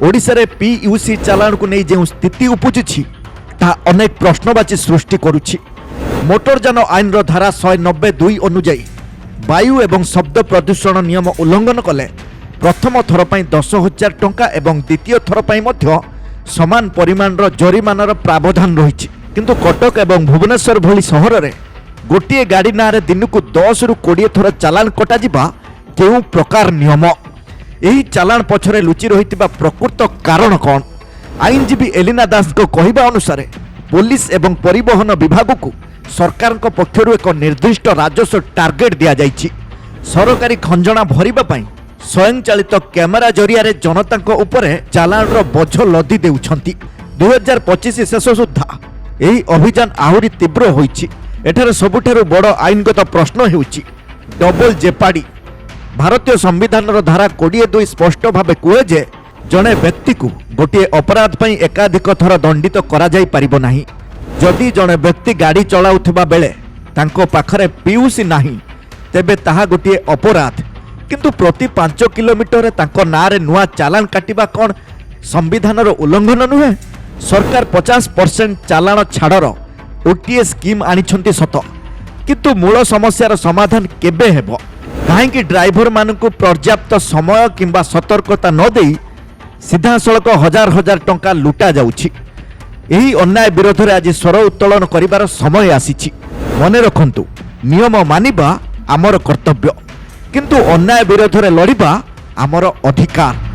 ओडिशारे PUC चालाण को नहीं जो स्थिति उपजुची ता अनेक प्रश्नवाची सृष्टि करुछि। मोटरयान आईन धारा 192 अनुजाई वायु एवं शब्द प्रदूषण नियम उल्लंघन कले प्रथम थर पर 10,000 टंका एवं द्वितीय थर पर समान परिमाण जरिमानार प्रावधान रही। किंतु कटक एवं भुवनेश्वर भली सहर में गोटे गाड़ी ना दिन को 10 ରୁ 20 थर चालान कटा केउ प्रकार नियम यही चालान पछरे लुचि रही प्रकृत कारण कौन? आईनजीवी एलिना दास को कहवा अनुसार पुलिस एवं परिवहन विभाग को सरकार पक्षर एक निर्दिष्ट राजस्व टार्गेट दि जाइछि। सरकारी खंजणा भरिबा पई स्वयंचालित कैमेरा जरिया जनता उपरे चालान बोझ लदी देउछंती। 2025 शेष सुधा यही अभियान आहुरी तीव्र होइछि। एठार सबुठारु बड़ आईनगत प्रश्न हेउछि डबल जेपाडी। भारतीय संविधान धारा 22 स्पष्ट भाव कहे जे जड़े व्यक्ति को गोटे अपराध पर एकाधिक थर दंडित करा जाई परिबो नाही। जदि जड़े व्यक्ति गाड़ी चलाउथिबा बेले तांको पाखरे पीयूसी नाही तेबे ताहा गोटे अपराध। किंतु प्रति 5 किलोमीटर तांको नारे नुआ चालान काटिबा कोन संविधानर उल्लंघन नुहे? सरकार 50% चालान छाड़र ओटीए स्कीम आनिछंती सत, किंतु मूल समस्यार समाधान केबे हेबो? कहीं ड्राइवर मानक पर्याप्त समय किंबा सतर्कता न देई सीधासलख हजार हजार टंका लुटा जाउछि। एही अन्याय विरोध में आज स्वर उत्तोलन करिवार समय आसीछि। मने रखंतु, नियम मानिबा आमर कर्तव्य, किंतु अन्याय विरोध में लड़िबा आमर अधिकार।